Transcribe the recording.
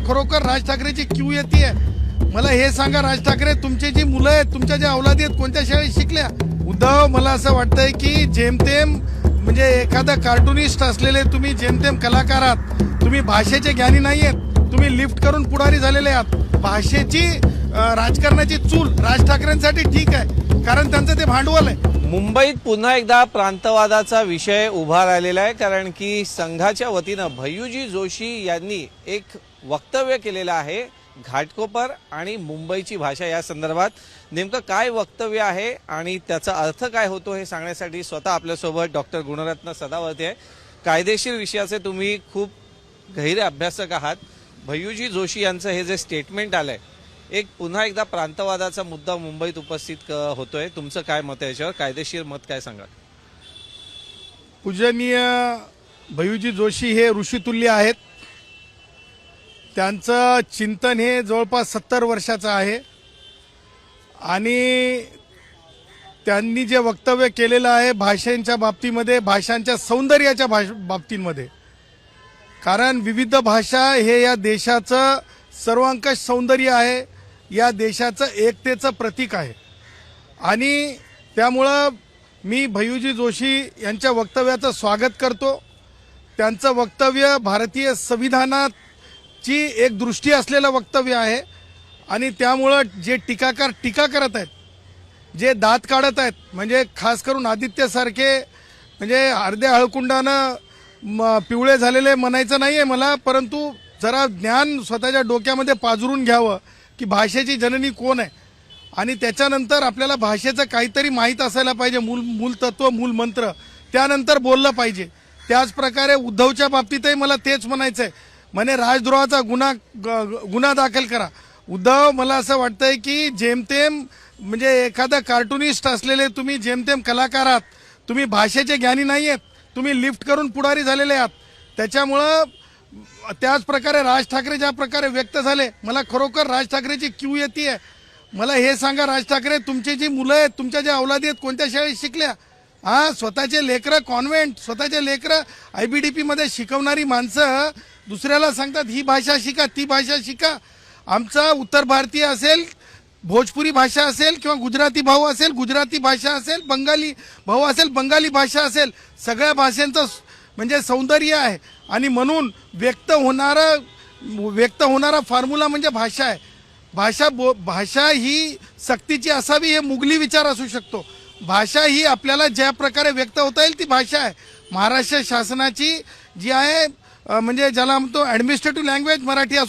खरोखर राज ठाकरेची क्यू येते। मला हे सांगा, राज ठाकरे तुमची जी मुलं आहेत, तुमच्या ज्या औलादी आहेत, कोणत्या शाळेत शिकल्या? उद्धव, मला असं वाटतंय की जेमतेम म्हणजे एखादा कार्टुनिस्ट असलेले तुम्ही जेमतेम कलाकार आहात। तुम्ही भाषेचे ज्ञानी नाही आहेत, तुम्ही लिफ्ट करून पुढारी झालेले आहात। भाषेची राजकारणाची चूल राज ठाकरेंसाठी ठीक आहे, कारण त्यांचं ते भांडवल आहे। मुंबईत पुन्हा एकदा प्रांतवादाचा विषय उभा राहिलेला आहे, कारण की संघाच्या वतीनं भय्यूजी जोशी यांनी एक वक्तव्य केलेलं आहे घाटकोपर आणि मुंबईची भाषा या संदर्भात। नेमकं काय वक्तव्य आहे आणि त्याचा अर्थ काय होतो हे सांगण्यासाठी स्वतः आपल्यासोबत डॉक्टर गुणरत्न सदावर्ते आहे। कायदेशीर विषयाचे तुम्ही खूप गहिरे अभ्यासक आहात। भय्यूजी जोशी यांचं हे जे स्टेटमेंट आलंय, एक पुन्हा एकदा प्रांतवादाचा मुद्दा मुंबईत उपस्थित होतोय, तुमचं काय मत आहे याच्यावर? कायदेशीर मत काय सांगा? पूजनीय भय्यूजी जोशी हे ऋषितुल्य आहेत। त्यांचं चिंतन हे जवळपास 70 वर्षाचं आहे आणि त्यांनी जे वक्तव्य केलेलं आहे भाषांच्या बाबतीमध्ये, भाषांच्या सौंदर्याच्या बाबतीमध्ये, कारण विविध भाषा हे या देशाचं सर्वांकष सौंदर्य आहे, या देशाचं एकतेचं प्रतीक आहे। आणि त्यामुळं मी भय्यूजी जोशी यांच्या वक्तव्याचं स्वागत करतो। त्यांचं वक्तव्य भारतीय संविधानाची एक दृष्टी असलेलं वक्तव्य आहे आणि त्यामुळं जे टीकाकार टीका करत आहेत, जे दात काढत आहेत, म्हणजे खास करून आदित्यसारखे म्हणजे अर्ध्या हळकुंडानं पिवळे झालेले म्हणायचं नाही आहे मला, परंतु जरा ज्ञान स्वतःच्या डोक्यामध्ये पाजरून घ्यावं की भाषेची जननी कोण आहे आणि त्याच्यानंतर आपल्याला भाषेचं काहीतरी माहीत असायला पाहिजे, मूल तत्व, मूल मंत्र, त्यानंतर बोललं पाहिजे। त्याच प्रकारे उद्धवच्या बाबतीतही मला तेच म्हणायचं आहे, म्हणे राजद्रोहाचा गुन्हा दाखल करा। उद्धव, मला असं वाटतंय की जेमतेम म्हणजे एखादा कार्टुनिस्ट असलेले तुम्ही जेमतेम कलाकार आहात, तुम्ही भाषेचे ज्ञानी नाही आहेत, तुम्ही लिफ्ट करून पुढारी झालेले आहात। त्याच्यामुळं त्याच प्रकारे राज ठाकरे ज्या प्रकारे व्यक्त झाले, मला खरोखर राज ठाकरेची क्यू येते। मला हे सांगा, राज ठाकरे तुमची जी मुलं आहेत, तुमच्या ज्या औलादी आहेत, कोणत्या शाळेत शिकल्या? स्वतःचे लेकरं कॉन्व्हेंट, स्वतःचे लेकरं IBDP मध्ये शिकवणारी माणसं दुसऱ्याला सांगतात ही भाषा शिका, ती भाषा शिका। आमचा उत्तर भारतीय असेल, भोजपुरी भाषा असेल, किंवा गुजराती भाऊ असेल, गुजराती भाषा असेल, बंगाली भाऊ असेल, बंगाली भाषा असेल, सगळ्या भाषांचं म्हणजे सौंदर्य आहे आणि म्हणून व्यक्त होणारा फॉर्म्युला म्हणजे भाषा आहे। भाषा ही सक्तीची असावी हे मुघली विचार असू शकतो। भाषा ही आपल्याला ज्या प्रकारे व्यक्त होता येईल ती भाषा आहे। महाराष्ट्र शासनाची जी आहे म्हणजे ज्याला म्हणतो ॲडमिनिस्ट्रेटिव्ह लँग्वेज मराठी